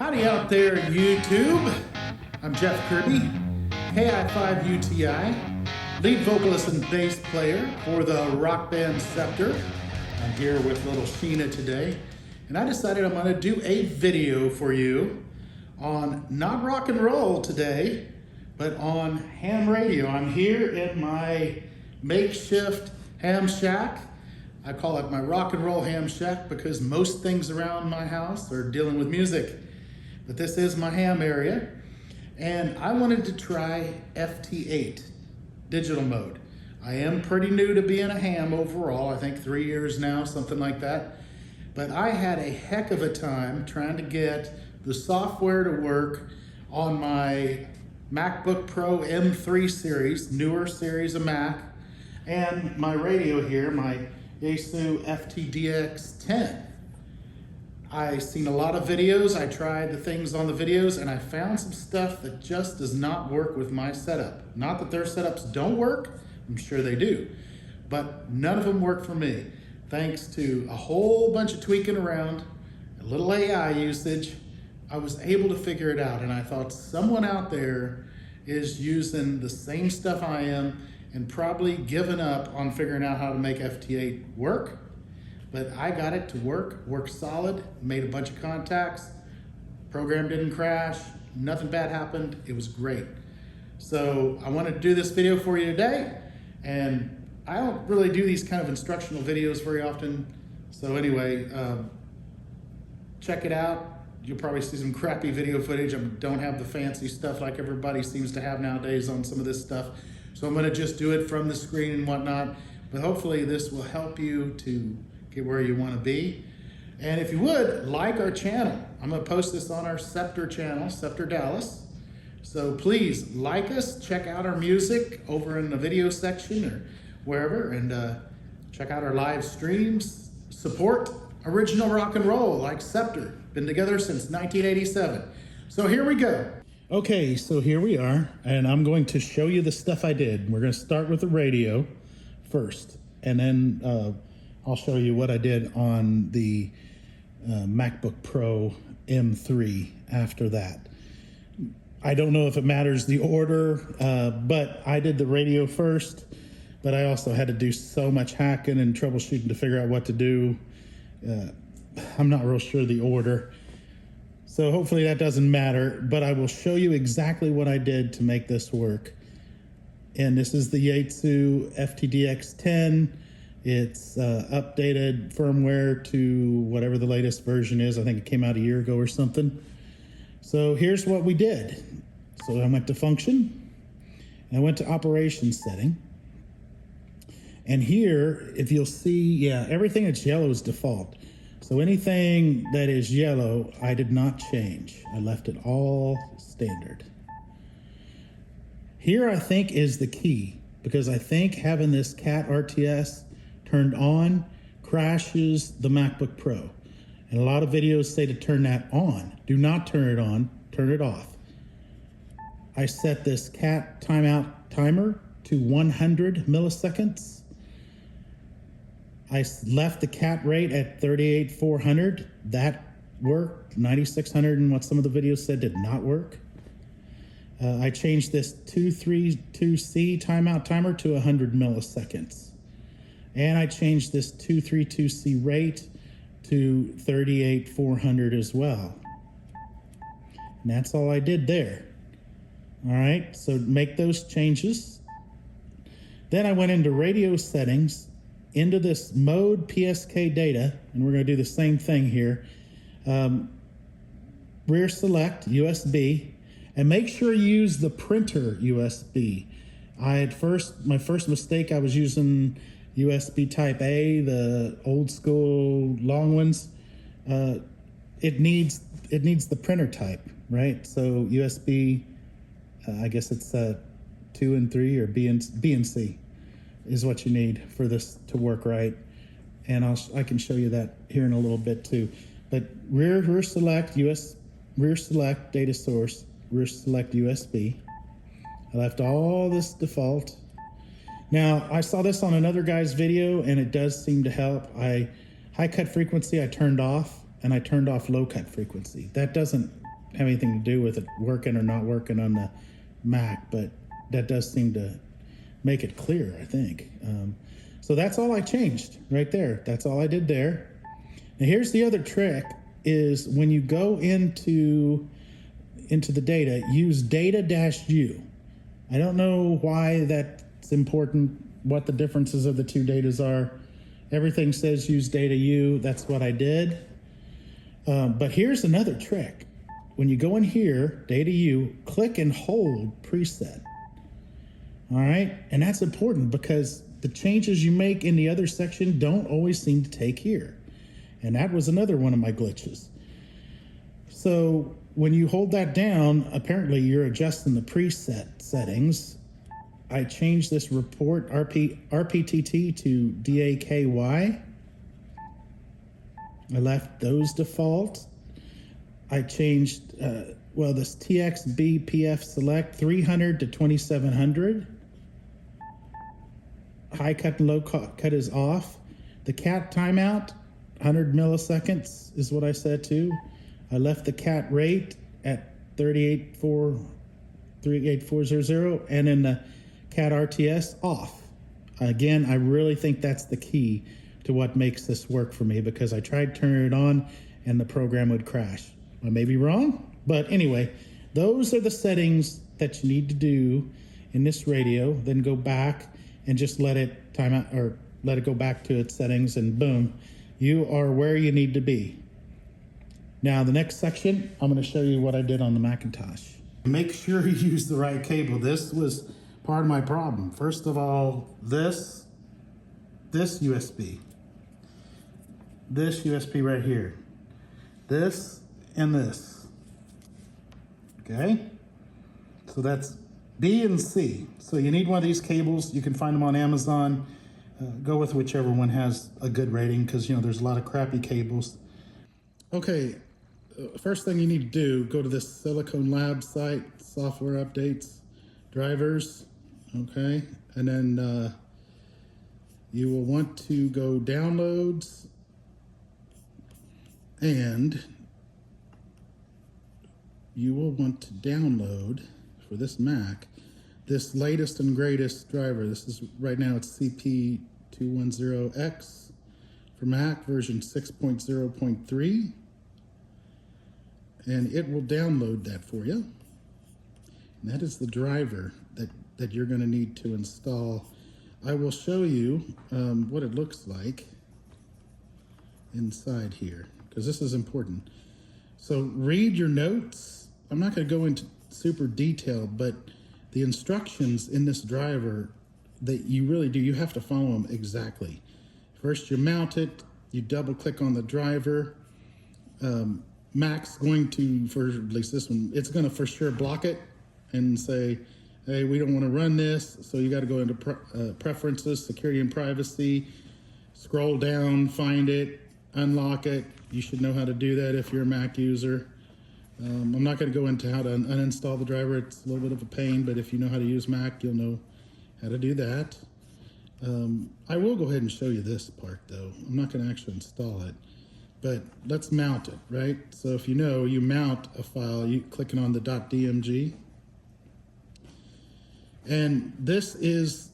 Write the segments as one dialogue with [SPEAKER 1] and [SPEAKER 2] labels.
[SPEAKER 1] Howdy out there, YouTube. I'm Jeff Kirby, KI5UTI, lead vocalist and bass player for the rock band Scepter. I'm here with little Sheena today, and I decided I'm going to do a video for you on not rock and roll today, but on ham radio. I'm here in my makeshift ham shack. I call it my rock and roll ham shack because most things around my house are dealing with music. But this is my ham area, and I wanted to try FT8 digital mode. I am pretty new to being a ham overall, I think 3 years now, something like that. But I had a heck of a time trying to get the software to work on my MacBook Pro M3 series, newer series of Mac, and my radio here, my Yaesu FTDX10. I seen a lot of videos, I tried the things on the videos, and I found some stuff that just does not work with my setup. Not that their setups don't work, I'm sure they do, but none of them work for me. Thanks to a whole bunch of tweaking around, a little AI usage, I was able to figure it out, and I thought someone out there is using the same stuff I am and probably given up on figuring out how to make FT8 work. But I got it to work solid, made a bunch of contacts, program didn't crash, nothing bad happened, it was great. So I wanted to do this video for you today, and I don't really do these kind of instructional videos very often. So anyway, check it out. You'll probably see some crappy video footage. I don't have the fancy stuff like everybody seems to have nowadays on some of this stuff. So I'm gonna just do it from the screen and whatnot, but hopefully this will help you to get where you wanna be. And if you would, like our channel. I'm gonna post this on our Scepter channel, Scepter Dallas. So please like us, check out our music over in the video section or wherever, and check out our live streams. Support original rock and roll like Scepter. Been together since 1987. So here we go. Okay, so here we are, and I'm going to show you the stuff I did. We're gonna start with the radio first, and then I'll show you what I did on the MacBook Pro M3 after that. I don't know if it matters the order, but I did the radio first, but I also had to do so much hacking and troubleshooting to figure out what to do. I'm not real sure the order. So hopefully that doesn't matter, but I will show you exactly what I did to make this work. And this is the Yaesu FTDX10. It's updated firmware to whatever the latest version is. I think it came out a year ago or something. So here's what we did. So I went to function, and I went to operations setting. And here, if you'll see, yeah, everything that's yellow is default. So anything that is yellow, I did not change. I left it all standard. Here, I think, is the key, because I think having this CAT RTS turned on crashes the MacBook Pro. And a lot of videos say to turn that on. Do not turn it on, turn it off. I set this CAT timeout timer to 100 milliseconds. I left the CAT rate at 38,400. That worked. 9,600 and what some of the videos said did not work. I changed this 232C timeout timer to 100 milliseconds. And I changed this 232C rate to 38,400 as well. And that's all I did there. All right, so make those changes. Then I went into radio settings, into this mode PSK data, and we're gonna do the same thing here. Rear select USB, and make sure you use the printer USB. My first mistake, I was using USB type A, the old school long ones. It needs the printer type, right? So USB, I guess it's 2 and 3 or B and C is what you need for this to work right. And I can show you that here in a little bit too. But rear select rear select data source, rear select USB. I left all this default. Now, I saw this on another guy's video, and it does seem to help. High cut frequency I turned off, and I turned off low cut frequency. That doesn't have anything to do with it working or not working on the Mac, but that does seem to make it clear, I think. So that's all I changed right there. That's all I did there. Now here's the other trick is when you go into the data, use data-u. I don't know why that's important, what the differences of the two datas are. Everything says use data-u. That's what I did. But here's another trick. When you go in here, data-u, click and hold preset. All right, and that's important because the changes you make in the other section don't always seem to take here. And that was another one of my glitches. So when you hold that down, apparently you're adjusting the preset settings. I changed this report RPTT to DAKY. I left those default. I changed, this TXBPF select 300 to 2700. High cut and low cut is off. The cat timeout, 100 milliseconds is what I said too. I left the cat rate at 38400 and then the cat RTS off. Again, I really think that's the key to what makes this work for me because I tried turning it on and the program would crash. I may be wrong, but anyway, those are the settings that you need to do in this radio. Then go back and just let it time out or let it go back to its settings and boom, you are where you need to be. Now the next section, I'm going to show you what I did on the Macintosh. Make sure you use the right cable. This was part of my problem. First of all, this USB right here, this and this, okay? So that's B and C. So you need one of these cables. You can find them on Amazon. Go with whichever one has a good rating because, you know, there's a lot of crappy cables. Okay, first thing you need to do, go to this Silicon Lab site, software updates, drivers, okay? And then you will want to go downloads and you will want to download for this Mac, this latest and greatest driver. This is right now it's CP210X for Mac version 6.0.3. And it will download that for you. And that is the driver that you're going to need to install. I will show you what it looks like inside here, because this is important. So read your notes. I'm not going to go into super detail, but the instructions in this driver that you really do, you have to follow them exactly. First, you mount it, you double click on the driver. Mac's going to, for at least this one, it's going to for sure block it and say, hey, we don't want to run this. So you got to go into preferences, security and privacy, scroll down, find it, unlock it. You should know how to do that if you're a Mac user. I'm not going to go into how to uninstall the driver. It's a little bit of a pain, but if you know how to use Mac, you'll know how to do that. I will go ahead and show you this part though. I'm not going to actually install it. But let's mount it, right? So if you know, you mount a file, you clicking on the .dmg. And this is,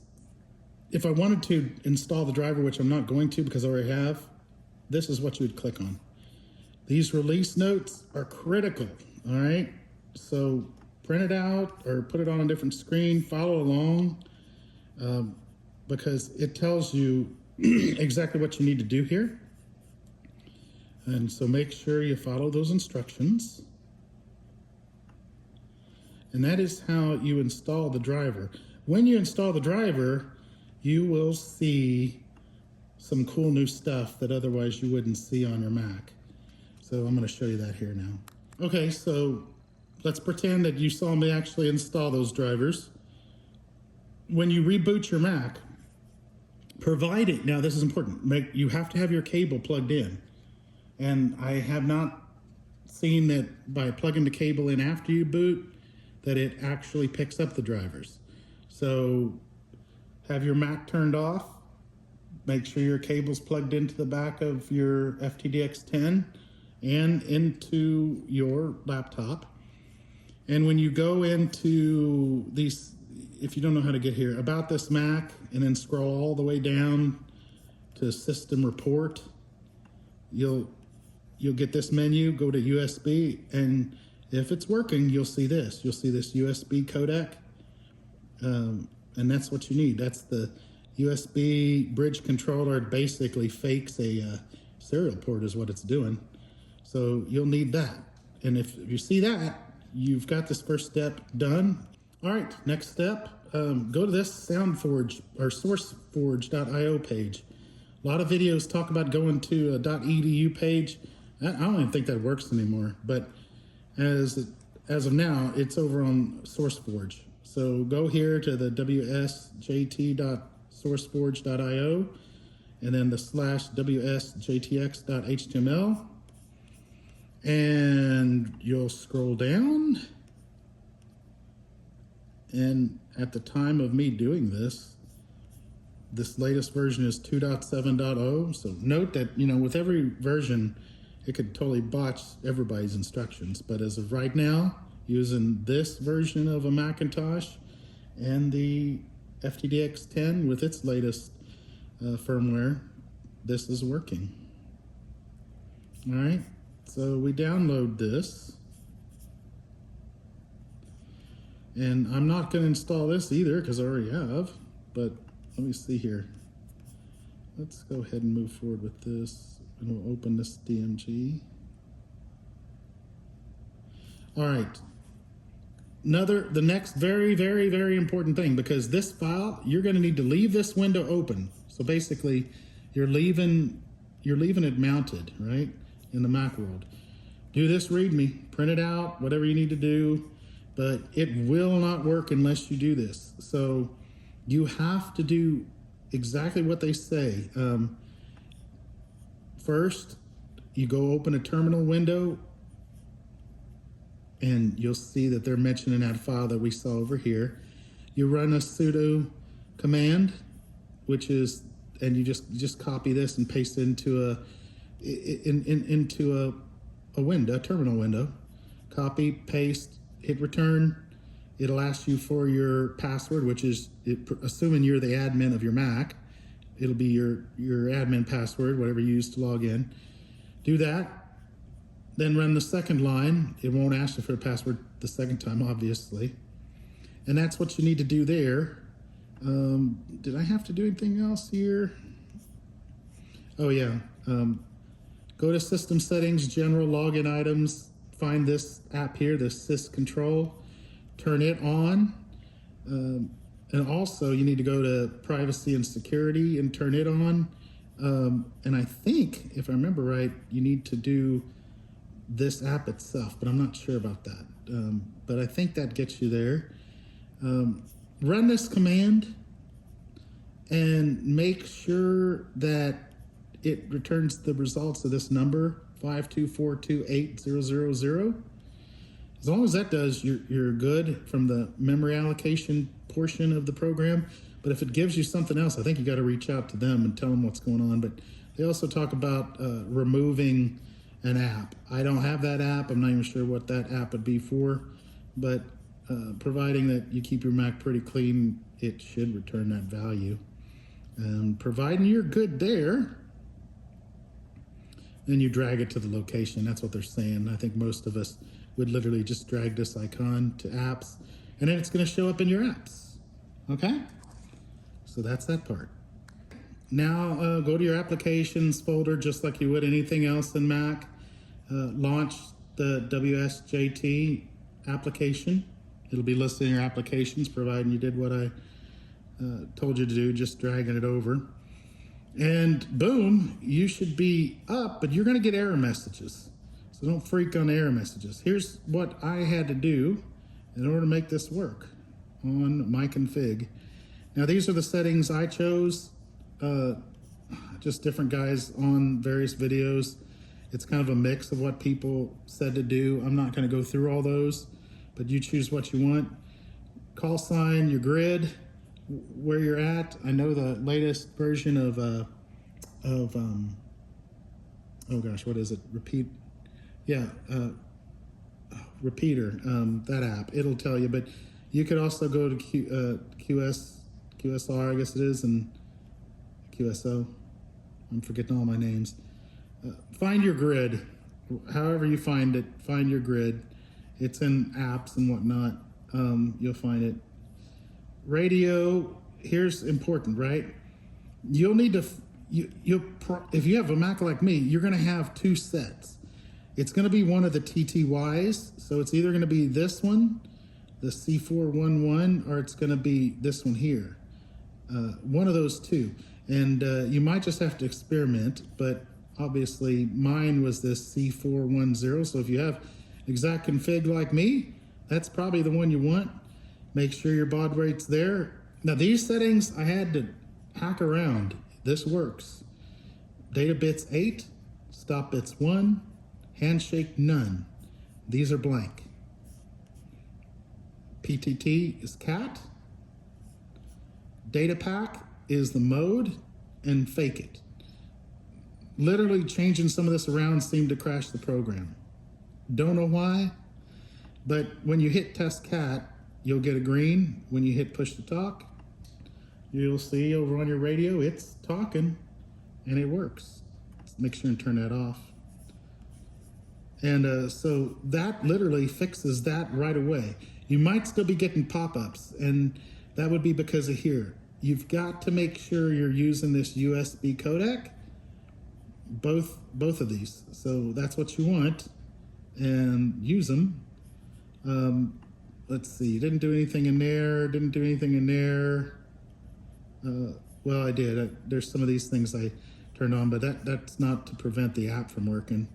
[SPEAKER 1] if I wanted to install the driver, which I'm not going to because I already have, this is what you would click on. These release notes are critical, all right? So print it out or put it on a different screen, follow along, because it tells you exactly what you need to do here. And so make sure you follow those instructions. And that is how you install the driver. When you install the driver, you will see some cool new stuff that otherwise you wouldn't see on your Mac. So I'm going to show you that here now. Okay, so let's pretend that you saw me actually install those drivers. When you reboot your Mac, provided, now this is important, you have to have your cable plugged in. And I have not seen that by plugging the cable in after you boot, that it actually picks up the drivers. So have your Mac turned off, make sure your cable's plugged into the back of your FTDX10, and into your laptop. And when you go into these, if you don't know how to get here, about this Mac, and then scroll all the way down to System Report, you'll get this menu, go to USB, and if it's working, you'll see this. You'll see this USB codec, and that's what you need. That's the USB bridge controller. It basically fakes a serial port is what it's doing. So you'll need that. And if you see that, you've got this first step done. All right, next step, go to this SoundForge or sourceforge.io page. A lot of videos talk about going to a .edu page. I don't even think that works anymore, but as of now, it's over on SourceForge. So go here to the WSJT.sourceforge.io and then the /WSJTX.html, and you'll scroll down. And at the time of me doing this latest version is 2.7.0. So note that, with every version, it could totally botch everybody's instructions. But as of right now, using this version of a Macintosh and the FTDX10 with its latest firmware, this is working. All right, so we download this. And I'm not going to install this either because I already have, but let me see here. Let's go ahead and move forward with this, and we'll open this DMG. All right. The next very, very, very important thing, because this file, you're going to need to leave this window open. So basically, you're leaving it mounted, right, in the Mac world. Do this README, print it out, whatever you need to do, but it will not work unless you do this. So you have to do exactly what they say. First, you go open a terminal window, and you'll see that they're mentioning that file that we saw over here. You run a sudo command, which is, and you just copy this and paste it into a window, a terminal window. Copy, paste, hit return. It'll ask you for your password, which is, assuming you're the admin of your Mac, it'll be your admin password, whatever you use to log in. Do that. Then run the second line. It won't ask you for a password the second time, obviously. And that's what you need to do there. Did I have to do anything else here? Oh yeah. Go to System Settings, General Login Items. Find this app here, the syscontrol. Turn it on. And also you need to go to Privacy and Security and turn it on. And I think, if I remember right, you need to do this app itself, but I'm not sure about that. But I think that gets you there. Run this command and make sure that it returns the results of this number, 5242800. As long as that does, you're good from the memory allocation portion of the program. But if it gives you something else, I think you got to reach out to them and tell them what's going on. But they also talk about removing an app. I don't have that app. I'm not even sure what that app would be for, but providing that you keep your Mac pretty clean, it should return that value. Providing you're good there, then you drag it to the location. That's what they're saying. I think most of us would literally just drag this icon to apps, and then it's going to show up in your apps. Okay? So that's that part. Now go to your applications folder just like you would anything else in Mac. Launch the WSJT application. It'll be listed in your applications, providing you did what I told you to do, just dragging it over. And boom, you should be up, but you're going to get error messages. So don't freak on the error messages. Here's what I had to do in order to make this work on my config. Now these are the settings I chose. Just different guys on various videos. It's kind of a mix of what people said to do. I'm not going to go through all those, but you choose what you want. Call sign, your grid, where you're at. I know the latest version of oh gosh, what is it? Repeat. Yeah, Repeater, that app, it'll tell you. But you could also go to QSR, I guess it is, and QSO. I'm forgetting all my names. Find your grid. However you find it, find your grid. It's in apps and whatnot. You'll find it. Radio, here's important, right? You'll need to, if you have a Mac like me, you're gonna have two sets. It's gonna be one of the TTYs, so it's either gonna be this one, the C411, or it's gonna be this one here. One of those two. And you might just have to experiment, but obviously mine was this C410, so if you have exact config like me, that's probably the one you want. Make sure your baud rate's there. Now these settings, I had to hack around. This works. Data bits 8, stop bits 1, handshake none. These are blank. PTT is cat. Data pack is the mode, and fake it. Literally changing some of this around seemed to crash the program. Don't know why, but when you hit test cat, you'll get a green. When you hit push to talk, you'll see over on your radio, it's talking and it works. Let's make sure and turn that off. And so that literally fixes that right away. You might still be getting pop-ups, and that would be because of here. You've got to make sure you're using this USB codec, both of these. So that's what you want, and use them. Let's see, didn't do anything in there, didn't do anything in there. Well, I did. There's some of these things I turned on, but that's not to prevent the app from working.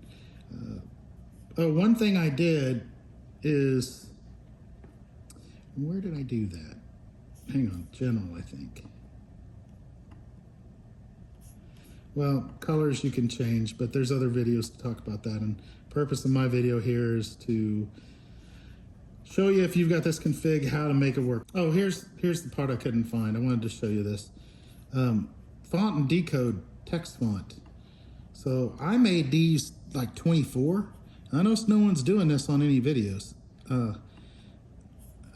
[SPEAKER 1] Oh, one thing I did is, where did I do that? Hang on, general, I think. Well, colors you can change, but there's other videos to talk about that. And the purpose of my video here is to show you, if you've got this config, how to make it work. Oh, here's the part I couldn't find. I wanted to show you this. Font and decode text font. So I made these like 24. I noticed no one's doing this on any videos.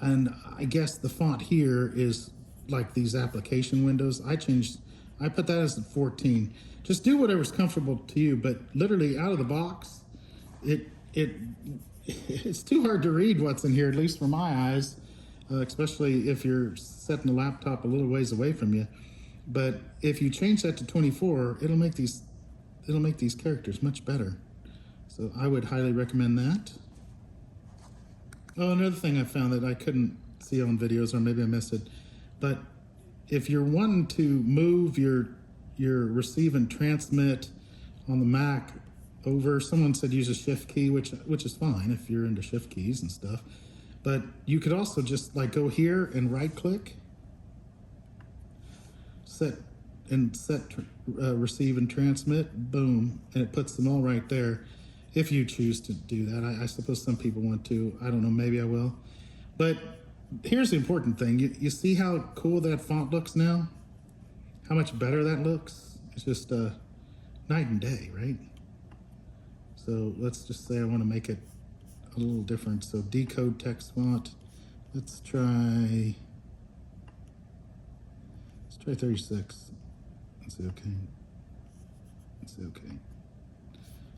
[SPEAKER 1] And I guess the font here is like these application windows. I put that as 14. Just do whatever's comfortable to you, but literally out of the box, it's too hard to read what's in here, at least for my eyes, especially if you're setting the laptop a little ways away from you. But if you change that to 24, it'll make these characters much better. So I would highly recommend that. Oh, another thing I found that I couldn't see on videos, or maybe I missed it, but if you're wanting to move your receive and transmit on the Mac over, someone said use a shift key, which is fine if you're into shift keys and stuff, but you could also just like go here and right click, set receive and transmit, boom, and it puts them all right there. If you choose to do that, I suppose some people want to. I don't know, maybe I will. But here's the important thing. You see how cool that font looks now? How much better that looks? It's just night and day, right? So let's just say I want to make it a little different. So decode text font. Let's try 36. Let's say okay. Let's say okay.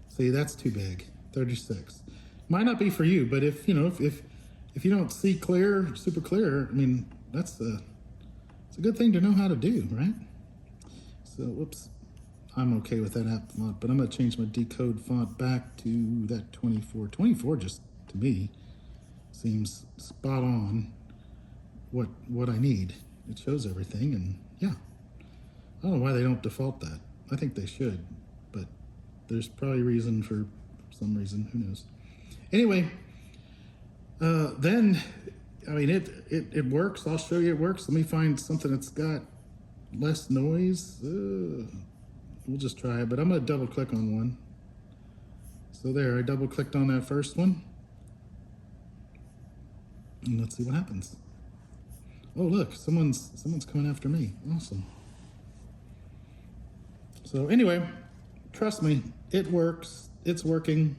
[SPEAKER 1] See, that's too big. 36. Might not be for you, but if you know, if you don't see clear, super clear, I mean, it's a good thing to know how to do, right? So, whoops, I'm okay with that app font, but I'm gonna change my decode font back to that 24. 24 just, to me, seems spot on what I need. It shows everything, and yeah. I don't know why they don't default that. I think they should, but there's probably reason for some reason, who knows. Anyway, then, I mean, it works. I'll show you it works. Let me find something that's got less noise. We'll just try it, but I'm gonna double click on one. So there, I double clicked on that first one. And let's see what happens. Oh look, someone's coming after me. Awesome. So anyway, trust me, it works. It's working.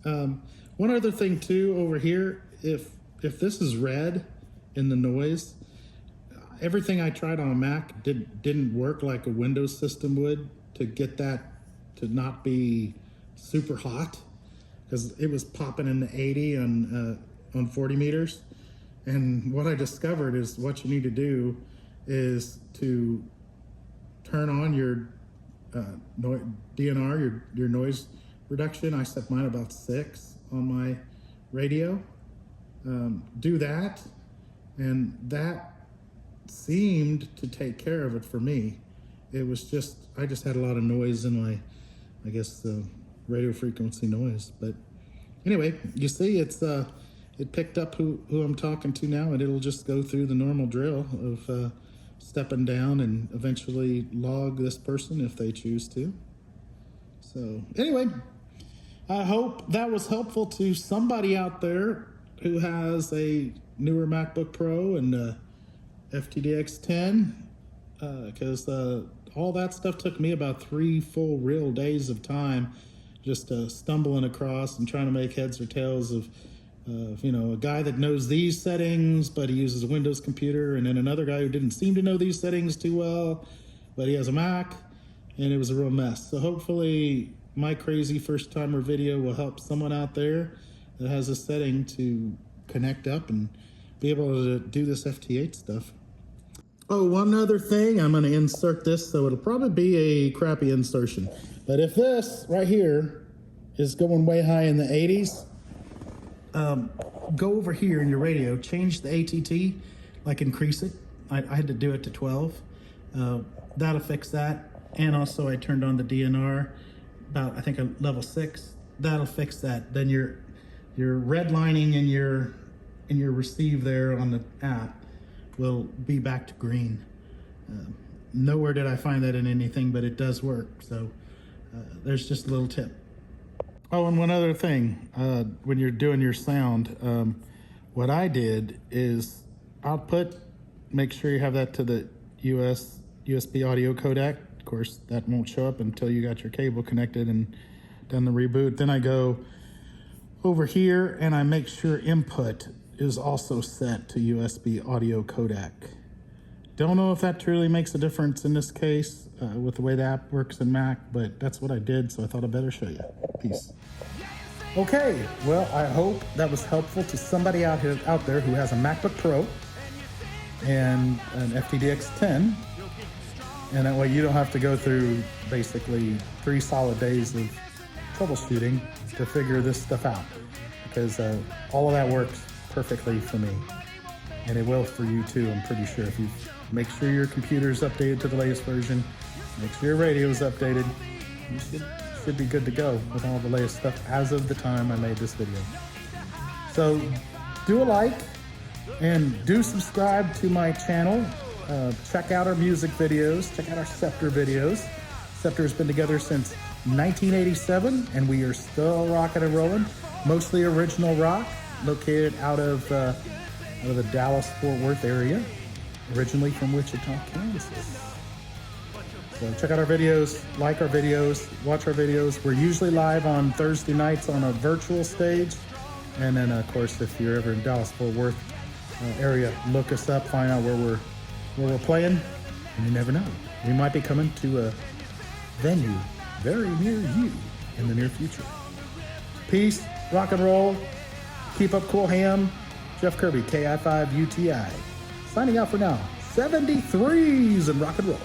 [SPEAKER 1] One other thing too over here, if this is red in the noise, everything I tried on a Mac didn't work like a Windows system would to get that to not be super hot, because it was popping in the 80 on 40 meters. And what I discovered is what you need to do is to turn on your DNR, your noise reduction. I set mine about 6 on my radio. Do that, and that seemed to take care of it for me. It was just, I just had a lot of noise in my, I guess, the radio frequency noise. But anyway, you see, it picked up who I'm talking to now, and it'll just go through the normal drill of stepping down and eventually log this person if they choose to. So anyway, I hope that was helpful to somebody out there who has a newer MacBook Pro and FTDX10, because all that stuff took me about 3 full real days of time, just stumbling across and trying to make heads or tails of a guy that knows these settings, but he uses a Windows computer, and then another guy who didn't seem to know these settings too well, but he has a Mac, and it was a real mess. So hopefully my crazy first-timer video will help someone out there that has a setting to connect up and be able to do this FT8 stuff. Oh, one other thing, I'm going to insert this, so it'll probably be a crappy insertion. But if this right here is going way high in the 80s, go over here in your radio, change the ATT, like increase it. I had to do it to 12. That'll fix that. And also I turned on the DNR about, I think, a level 6. That'll fix that. Then your redlining in your receive there on the app will be back to green. Nowhere did I find that in anything, but it does work. So there's just a little tip. Oh, and one other thing, when you're doing your sound, what I did is output, make sure you have that to the USB audio codec. Of course, that won't show up until you got your cable connected and done the reboot. Then I go over here and I make sure input is also set to USB audio codec. Don't know if that truly makes a difference in this case with the way the app works in Mac, but that's what I did, so I thought I'd better show you. Peace. Okay, well, I hope that was helpful to somebody out there who has a MacBook Pro and an FTDX10, and that way you don't have to go through basically 3 solid days of troubleshooting to figure this stuff out, because all of that works perfectly for me, and it will for you too, I'm pretty sure. If you make sure your computer's updated to the latest version, make sure your radio is updated, you should be good to go with all the latest stuff as of the time I made this video. So do a like and do subscribe to my channel. Check out our music videos, check out our Scepter videos. Scepter has been together since 1987, and we are still rocking and rolling. Mostly original rock, located out of the Dallas-Fort Worth area, originally from Wichita, Kansas. So check out our videos, like our videos, watch our videos. We're usually live on Thursday nights on a virtual stage. And then, of course, if you're ever in Dallas-Fort Worth area, look us up, find out where we're playing. And you never know, we might be coming to a venue very near you in the near future. Peace, rock and roll, keep up cool ham. Jeff Kirby, KI5UTI, signing out for now. 73s and rock and roll.